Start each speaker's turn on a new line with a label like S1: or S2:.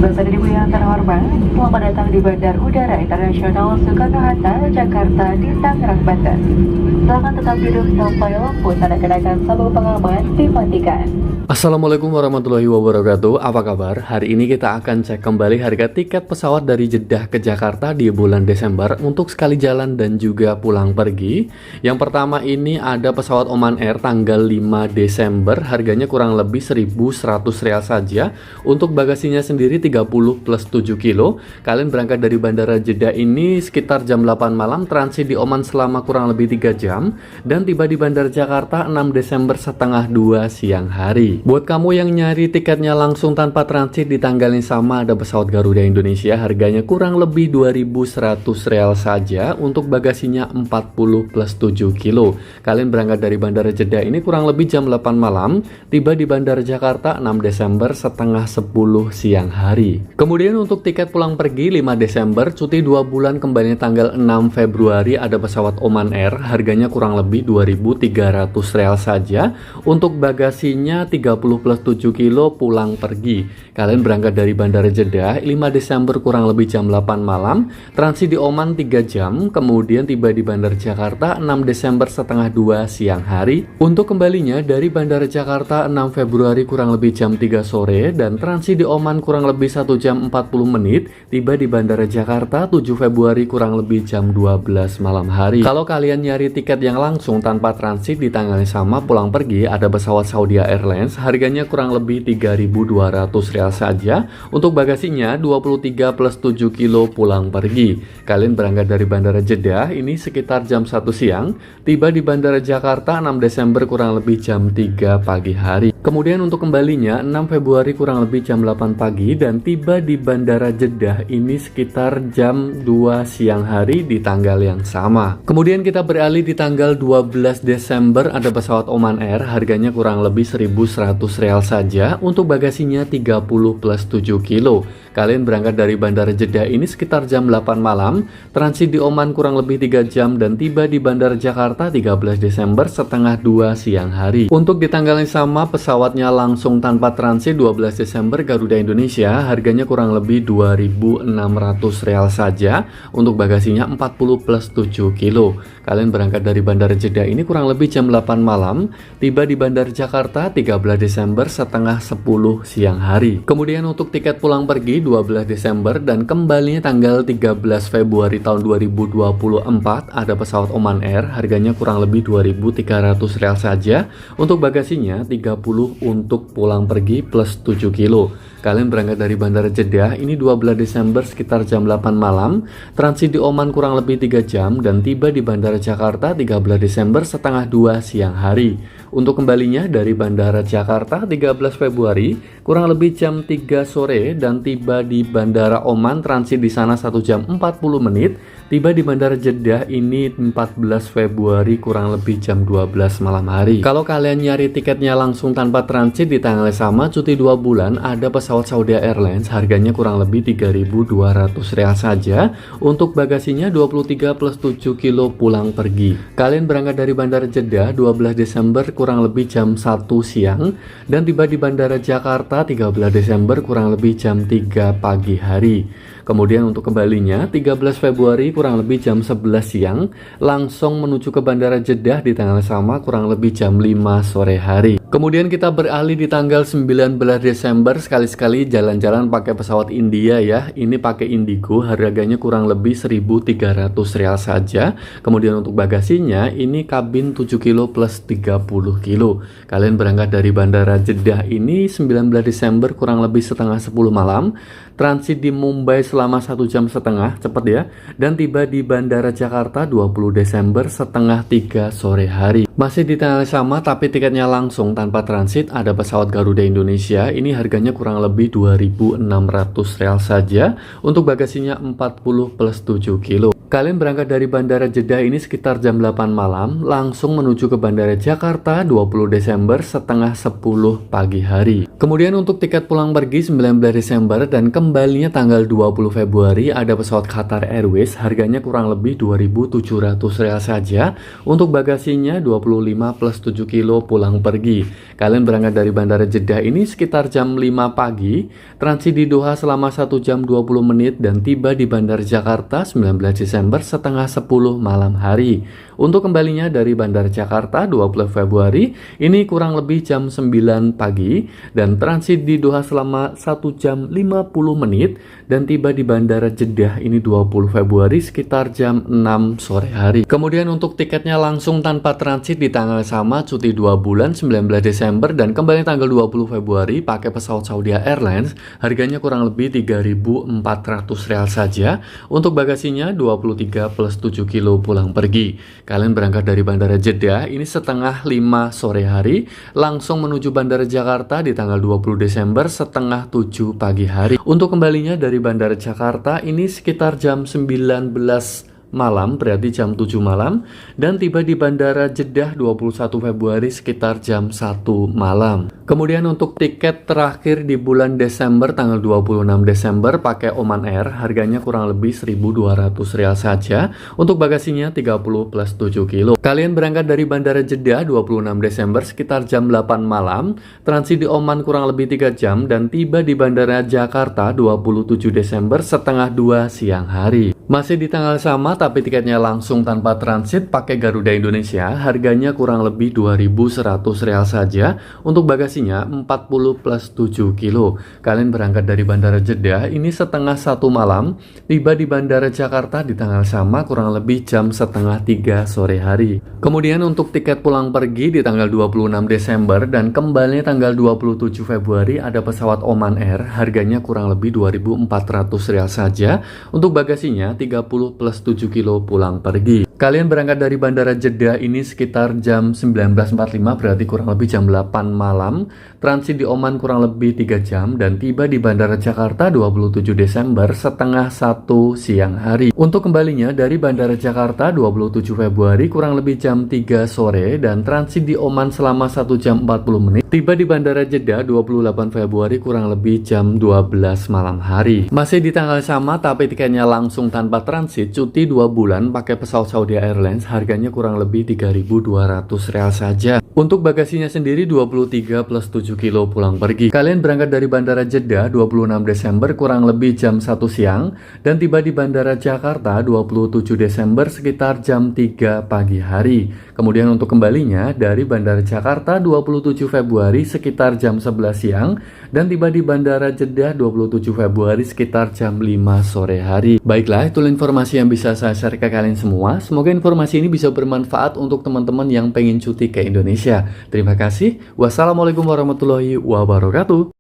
S1: Pemirsa dan Ibu yang terhormat, selamat datang di Bandar Udara Internasional Soekarno-Hatta, Jakarta di Tangerang, Banten. Silakan tetap duduk sampai lampu tanda kenakan sabuk pengaman dimatikan.
S2: Assalamualaikum warahmatullahi wabarakatuh. Apa kabar? Hari ini kita akan cek kembali harga tiket pesawat dari Jeddah ke Jakarta di bulan Desember untuk sekali jalan dan juga pulang pergi. Yang pertama ini ada pesawat Oman Air tanggal 5 Desember, harganya kurang lebih 1.100 rial saja. Untuk bagasinya sendiri 30 plus 7 kilo. Kalian berangkat dari Bandara Jeddah ini sekitar jam 8 malam, transit di Oman selama kurang lebih 3 jam, dan tiba di Bandara Jakarta 6 Desember setengah 2 siang hari. Buat kamu yang nyari tiketnya langsung tanpa transit di tanggal yang sama, ada pesawat Garuda Indonesia, harganya kurang lebih 2.100 rial saja. Untuk bagasinya 40 plus 7 kilo. Kalian berangkat dari Bandara Jeddah ini kurang lebih jam 8 malam, tiba di Bandara Jakarta 6 Desember setengah 10 siang hari. Kemudian untuk tiket pulang pergi 5 Desember, cuti 2 bulan kembali tanggal 6 Februari, ada pesawat Oman Air, harganya kurang lebih 2.300 rial saja. Untuk bagasinya 30 plus 7 kilo pulang pergi. Kalian berangkat dari Bandara Jeddah 5 Desember kurang lebih jam 8 malam, transit di Oman 3 jam, kemudian tiba di Bandara Jakarta 6 Desember setengah 2 siang hari. Untuk kembalinya dari Bandara Jakarta 6 Februari kurang lebih jam 3 sore, dan transit di Oman kurang lebih 1 jam 40 menit, tiba di Bandara Jakarta 7 Februari kurang lebih jam 12 malam hari. Kalau kalian nyari tiket yang langsung tanpa transit di tanggal yang sama pulang pergi, ada pesawat Saudi Airlines, harganya kurang lebih 3.200 rial saja. Untuk bagasinya 23 plus 7 kilo pulang pergi. Kalian berangkat dari Bandara Jeddah ini sekitar jam 1 siang, tiba di Bandara Jakarta 6 Desember kurang lebih jam 3 pagi hari. Kemudian untuk kembalinya 6 Februari kurang lebih jam 8 pagi, dan tiba di Bandara Jeddah ini sekitar jam 2 siang hari di tanggal yang sama. Kemudian kita beralih di tanggal 12 Desember, ada pesawat Oman Air, harganya kurang lebih 1.100 rial saja. Untuk bagasinya 30 plus 7 kilo. Kalian berangkat dari Bandara Jeddah ini sekitar jam 8 malam, transit di Oman kurang lebih 3 jam, dan tiba di Bandara Jakarta 13 Desember setengah 2 siang hari. Untuk di tanggal yang sama pesawatnya langsung tanpa transit 12 Desember Garuda Indonesia, harganya kurang lebih 2.600 rial saja. Untuk bagasinya 40 plus 7 kilo. Kalian berangkat dari Bandara Jeddah ini kurang lebih jam 8 malam, tiba di Bandara Jakarta 13 Desember setengah 10 siang hari. Kemudian untuk tiket pulang pergi 12 Desember dan kembalinya tanggal 13 Februari tahun 2024, ada pesawat Oman Air, harganya kurang lebih 2.300 rial saja. Untuk bagasinya 30 untuk pulang pergi plus 7 kilo. Kalian berangkat dari Bandara Jeddah ini 12 Desember sekitar jam 8 malam, transit di Oman kurang lebih 3 jam, dan tiba di Bandara Jakarta 13 Desember setengah 2 siang hari. Untuk kembalinya dari Bandara Jakarta 13 Februari kurang lebih jam 3 sore, dan tiba di Bandara Oman, transit di sana 1 jam 40 menit, tiba di Bandara Jeddah ini 14 Februari kurang lebih jam 12 malam hari. Kalau kalian nyari tiketnya langsung tanpa transit di tanggal sama, cuti 2 bulan, ada pesawat Saudi Airlines, harganya kurang lebih 3.200 rial saja. Untuk bagasinya 23 plus 7 kilo pulang pergi. Kalian berangkat dari Bandara Jeddah 12 Desember kurang lebih jam 1 siang, dan tiba di Bandara Jakarta 13 Desember kurang lebih jam 3 pagi hari. Kemudian untuk kembalinya 13 Februari kurang lebih jam 11 siang, langsung menuju ke Bandara Jeddah di tanggal sama kurang lebih jam 5 sore hari. Kemudian kita beralih di tanggal 19 Desember, sekali-sekali jalan-jalan pakai pesawat India ya. Ini pakai Indigo, harganya kurang lebih 1.300 rial saja. Kemudian untuk bagasinya ini kabin 7 kilo plus 30 kilo. Kalian berangkat dari Bandara Jeddah ini 19 Desember kurang lebih setengah 10 malam, transit di Mumbai selama 1 jam setengah, cepet ya, dan tiba di Bandara Jakarta 20 Desember setengah 3 sore hari. Masih di tanggal sama tapi tiketnya langsung tanpa transit, ada pesawat Garuda Indonesia, ini harganya kurang lebih 2.600 rial saja. Untuk bagasinya 40 plus 7 kilo. Kalian berangkat dari Bandara Jeddah ini sekitar jam 8 malam, langsung menuju ke Bandara Jakarta 20 Desember setengah 10 pagi hari. Kemudian untuk tiket pulang pergi 19 Desember dan kembalinya tanggal 20 Februari ada pesawat Qatar Airways, harganya kurang lebih 2.700 real saja. Untuk bagasinya 25 plus 7 kilo pulang pergi. Kalian berangkat dari Bandara Jeddah ini sekitar jam 5 pagi, transit di Doha selama 1 jam 20 menit dan tiba di Bandara Jakarta 19 Desember setengah 10 malam hari. Untuk kembalinya dari Bandara Jakarta 20 Februari ini kurang lebih jam 9 pagi dan transit di Doha selama 1 jam 50 menit dan tiba di Bandara Jeddah ini 20 Februari sekitar jam 6 sore hari. Kemudian untuk tiketnya langsung tanpa transit di tanggal sama, cuti 2 bulan 19 Desember dan kembali tanggal 20 Februari pakai pesawat Saudi Airlines, harganya kurang lebih 3.400 real saja. Untuk bagasinya 23 plus 7 kilo pulang pergi. Kalian berangkat dari Bandara Jeddah ini setengah 5 sore hari, langsung menuju Bandara Jakarta di tanggal 20 Desember setengah 7 pagi hari. Untuk kembalinya dari Bandara Jakarta ini sekitar jam 19 malam, berarti jam 7 malam, dan tiba di Bandara Jeddah 21 Februari sekitar jam 1 malam. Kemudian untuk tiket terakhir di bulan Desember tanggal 26 Desember pakai Oman Air, harganya kurang lebih 1.200 real saja. Untuk bagasinya 30 plus 7 kilo. Kalian berangkat dari Bandara Jeddah 26 Desember sekitar jam 8 malam, transit di Oman kurang lebih 3 jam dan tiba di Bandara Jakarta 27 Desember setengah 2 siang hari. Masih di tanggal sama tapi tiketnya langsung tanpa transit pakai Garuda Indonesia, harganya kurang lebih 2.100 real saja. Untuk bagasinya 40 plus 7 kilo. Kalian berangkat dari Bandara Jeddah ini setengah 1 malam, tiba di Bandara Jakarta di tanggal sama kurang lebih jam setengah 3 sore hari. Kemudian untuk tiket pulang pergi di tanggal 26 Desember dan kembali tanggal 27 Februari ada pesawat Oman Air, harganya kurang lebih 2.400 real saja. Untuk bagasinya 30 plus 7 kilo pulang pergi. Kalian berangkat dari Bandara Jeddah ini sekitar jam 19.45, berarti kurang lebih jam 8 malam. Transit di Oman kurang lebih 3 jam dan tiba di Bandara Jakarta 27 Desember setengah 1 siang hari. Untuk kembalinya dari Bandara Jakarta 27 Februari kurang lebih jam 3 sore dan transit di Oman selama 1 jam 40 menit. Tiba di Bandara Jeddah 28 Februari kurang lebih jam 12 malam hari. Masih di tanggal sama tapi tiketnya langsung tanpa transit, cuti 2 bulan pakai pesawat Saudi Airlines, harganya kurang lebih 3.200 real saja. Untuk bagasinya sendiri 23 plus 7 kilo pulang pergi. Kalian berangkat dari Bandara Jeddah 26 Desember kurang lebih jam 1 siang dan tiba di Bandara Jakarta 27 Desember sekitar jam 3 pagi hari. Kemudian untuk kembalinya dari Bandara Jakarta 27 Februari sekitar jam 11 siang dan tiba di Bandara Jeddah 27 Februari sekitar jam 5 sore hari. Baiklah, itulah informasi yang bisa saya share ke kalian semua. Semoga informasi ini bisa bermanfaat untuk teman-teman yang pengen cuti ke Indonesia. Terima kasih. Wassalamualaikum warahmatullahi wabarakatuh.